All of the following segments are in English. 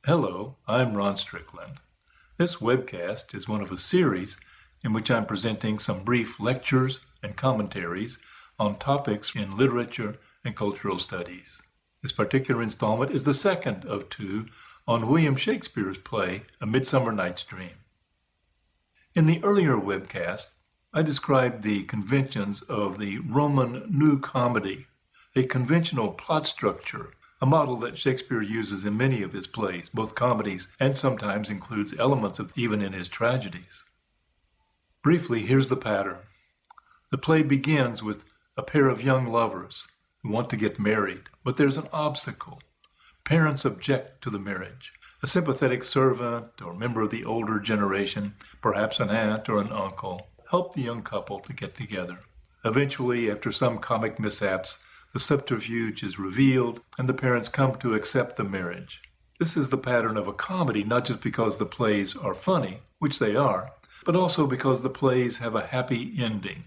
Hello, I'm Ron Strickland. This webcast is one of a series in which I'm presenting some brief lectures and commentaries on topics in literature and cultural studies. This particular installment is the second of two on William Shakespeare's play, A Midsummer Night's Dream. In the earlier webcast, I described the conventions of the Roman New Comedy, a conventional plot structure, a model that Shakespeare uses in many of his plays, both comedies and sometimes includes elements of even in his tragedies. Briefly, here's the pattern. The play begins with a pair of young lovers who want to get married, but there's an obstacle. Parents object to the marriage. A sympathetic servant or member of the older generation, perhaps an aunt or an uncle, help the young couple to get together. Eventually, after some comic mishaps, the subterfuge is revealed, and the parents come to accept the marriage. This is the pattern of a comedy, not just because the plays are funny, which they are, but also because the plays have a happy ending.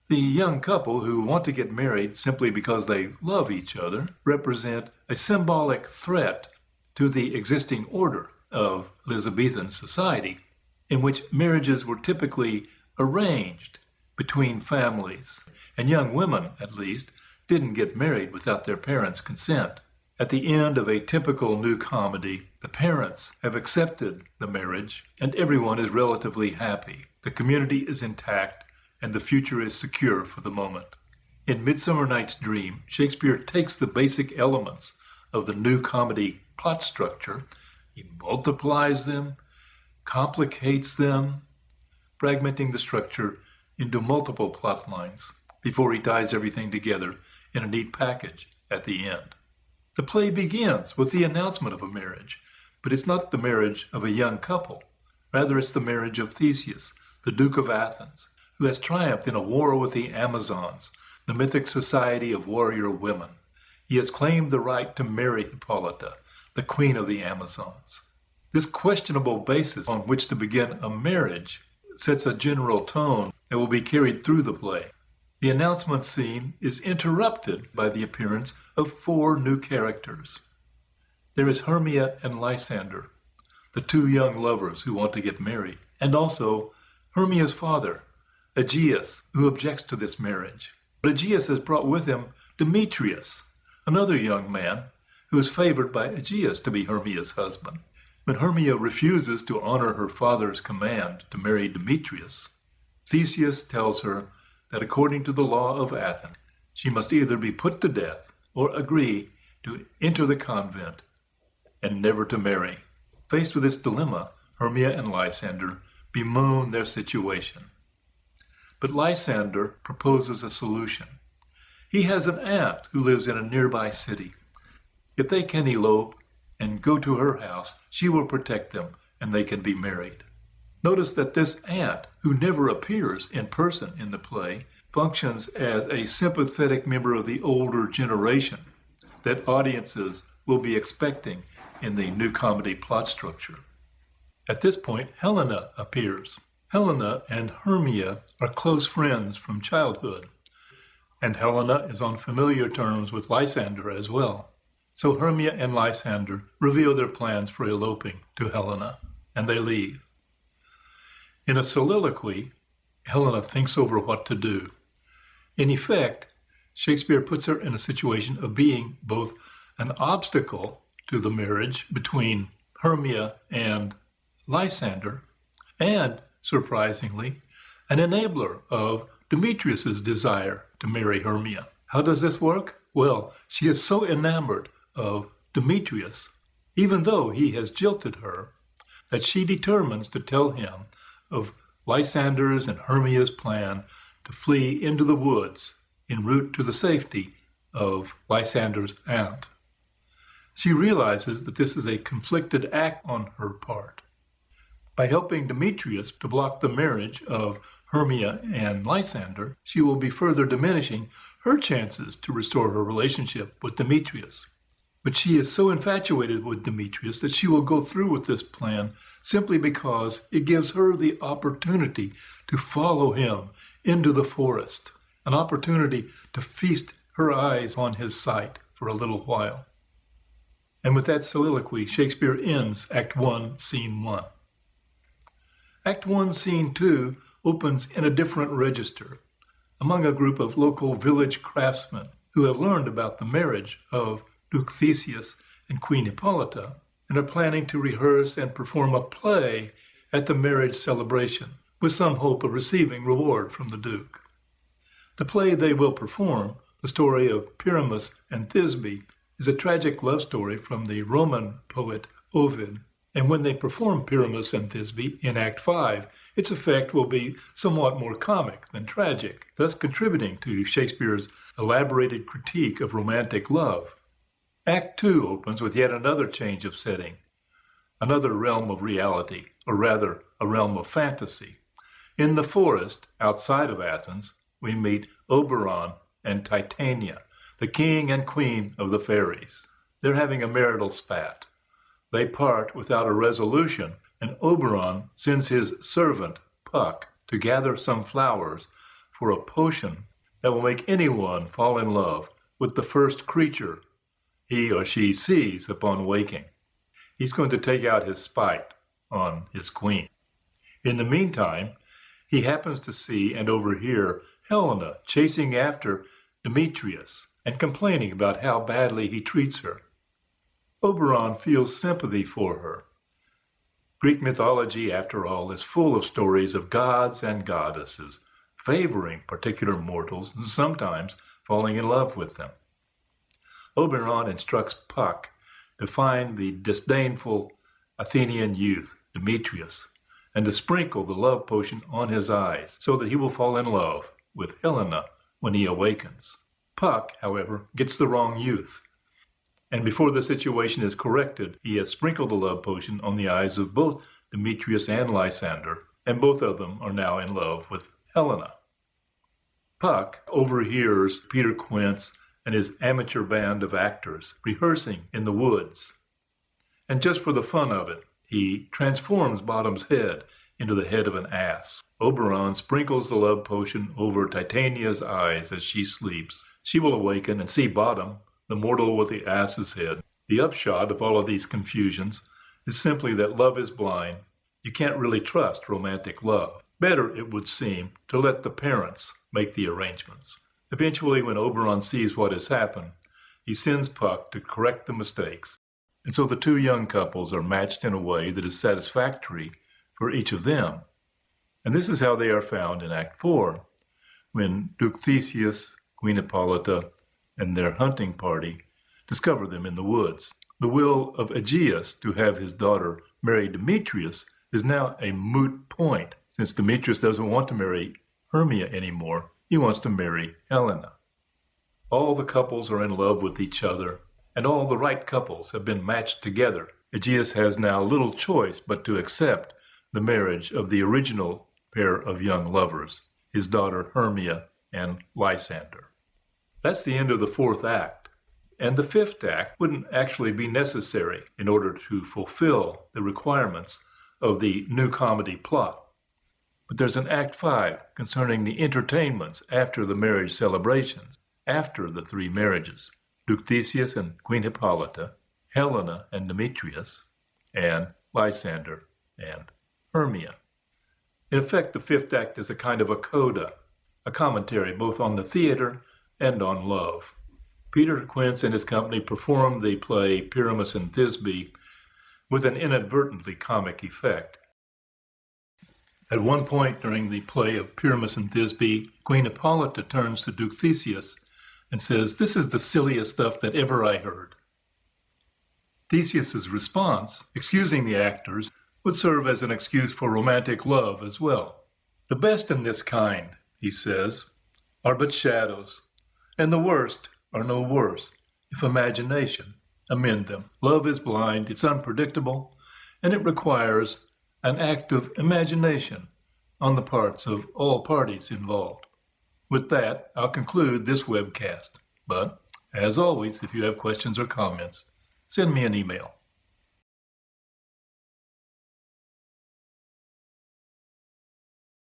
The young couple who want to get married simply because they love each other represent a symbolic threat to the existing order of Elizabethan society, in which marriages were typically arranged between families, and young women, at least, didn't get married without their parents' consent. At the end of a typical new comedy, the parents have accepted the marriage and everyone is relatively happy. The community is intact and the future is secure for the moment. In Midsummer Night's Dream, Shakespeare takes the basic elements of the new comedy plot structure, he multiplies them, complicates them, fragmenting the structure into multiple plot lines before he ties everything together in a neat package at the end. The play begins with the announcement of a marriage, but it's not the marriage of a young couple. Rather, it's the marriage of Theseus, the Duke of Athens, who has triumphed in a war with the Amazons, the mythic society of warrior women. He has claimed the right to marry Hippolyta, the queen of the Amazons. This questionable basis on which to begin a marriage sets a general tone that will be carried through the play. The announcement scene is interrupted by the appearance of four new characters. There is Hermia and Lysander, the two young lovers who want to get married, and also Hermia's father, Aegeus, who objects to this marriage. But Aegeus has brought with him Demetrius, another young man who is favored by Aegeus to be Hermia's husband. When Hermia refuses to honor her father's command to marry Demetrius, Theseus tells her that according to the law of Athens, she must either be put to death or agree to enter the convent and never to marry. Faced with this dilemma, Hermia and Lysander bemoan their situation. But Lysander proposes a solution. He has an aunt who lives in a nearby city. If they can elope and go to her house, she will protect them and they can be married. Notice that this aunt, who never appears in person in the play, functions as a sympathetic member of the older generation that audiences will be expecting in the new comedy plot structure. At this point, Helena appears. Helena and Hermia are close friends from childhood, and Helena is on familiar terms with Lysander as well. So Hermia and Lysander reveal their plans for eloping to Helena, and they leave. In a soliloquy, Helena thinks over what to do. In effect, Shakespeare puts her in a situation of being both an obstacle to the marriage between Hermia and Lysander, and, surprisingly, an enabler of Demetrius's desire to marry Hermia. How does this work? Well, she is so enamored of Demetrius, even though he has jilted her, that she determines to tell him of Lysander's and Hermia's plan to flee into the woods en route to the safety of Lysander's aunt. She realizes that this is a conflicted act on her part. By helping Demetrius to block the marriage of Hermia and Lysander, she will be further diminishing her chances to restore her relationship with Demetrius. But she is so infatuated with Demetrius that she will go through with this plan simply because it gives her the opportunity to follow him into the forest, an opportunity to feast her eyes on his sight for a little while. And with that soliloquy, Shakespeare ends Act 1, Scene 1. Act 1, Scene 2 opens in a different register, among a group of local village craftsmen who have learned about the marriage of Duke Theseus and Queen Hippolyta and are planning to rehearse and perform a play at the marriage celebration with some hope of receiving reward from the Duke. The play they will perform, the story of Pyramus and Thisbe, is a tragic love story from the Roman poet Ovid, and when they perform Pyramus and Thisbe in Act 5, its effect will be somewhat more comic than tragic, thus contributing to Shakespeare's elaborated critique of romantic love. Act 2 opens with yet another change of setting, another realm of reality, or rather, a realm of fantasy. In the forest, outside of Athens, we meet Oberon and Titania, the king and queen of the fairies. They're having a marital spat. They part without a resolution, and Oberon sends his servant, Puck, to gather some flowers for a potion that will make anyone fall in love with the first creature he or she sees upon waking. He's going to take out his spite on his queen. In the meantime, he happens to see and overhear Helena chasing after Demetrius and complaining about how badly he treats her. Oberon feels sympathy for her. Greek mythology, after all, is full of stories of gods and goddesses favoring particular mortals and sometimes falling in love with them. Oberon instructs Puck to find the disdainful Athenian youth, Demetrius, and to sprinkle the love potion on his eyes so that he will fall in love with Helena when he awakens. Puck, however, gets the wrong youth, and before the situation is corrected, he has sprinkled the love potion on the eyes of both Demetrius and Lysander, and both of them are now in love with Helena. Puck overhears Peter Quince and his amateur band of actors rehearsing in the woods, and just for the fun of it, he transforms Bottom's head into the head of an ass. Oberon sprinkles the love potion over Titania's eyes as she sleeps. She will awaken and see Bottom, the mortal with the ass's head. The upshot of all of these confusions is simply that love is blind. You can't really trust romantic love. Better, it would seem, to let the parents make the arrangements. Eventually, when Oberon sees what has happened, he sends Puck to correct the mistakes, and so the two young couples are matched in a way that is satisfactory for each of them. And this is how they are found in Act 4, when Duke Theseus, Queen Hippolyta, and their hunting party discover them in the woods. The will of Aegeus to have his daughter marry Demetrius is now a moot point, since Demetrius doesn't want to marry Hermia anymore. He wants to marry Helena. All the couples are in love with each other, and all the right couples have been matched together. Aegeus has now little choice but to accept the marriage of the original pair of young lovers, his daughter Hermia and Lysander. That's the end of the fourth act, and the fifth act wouldn't actually be necessary in order to fulfill the requirements of the new comedy plot. But there's an Act 5 concerning the entertainments after the marriage celebrations, after the three marriages, Duke Theseus and Queen Hippolyta, Helena and Demetrius, and Lysander and Hermia. In effect, the fifth act is a kind of a coda, a commentary both on the theater and on love. Peter Quince and his company performed the play Pyramus and Thisbe with an inadvertently comic effect. At one point during the play of Pyramus and Thisbe, Queen Hippolyta turns to Duke Theseus and says, "This is the silliest stuff that ever I heard." Theseus's response, excusing the actors, would serve as an excuse for romantic love as well. "The best in this kind," he says, "are but shadows, and the worst are no worse if imagination amend them. Love is blind, it's unpredictable, and it requires an act of imagination on the parts of all parties involved." With that, I'll conclude this webcast. But, as always, if you have questions or comments, send me an email.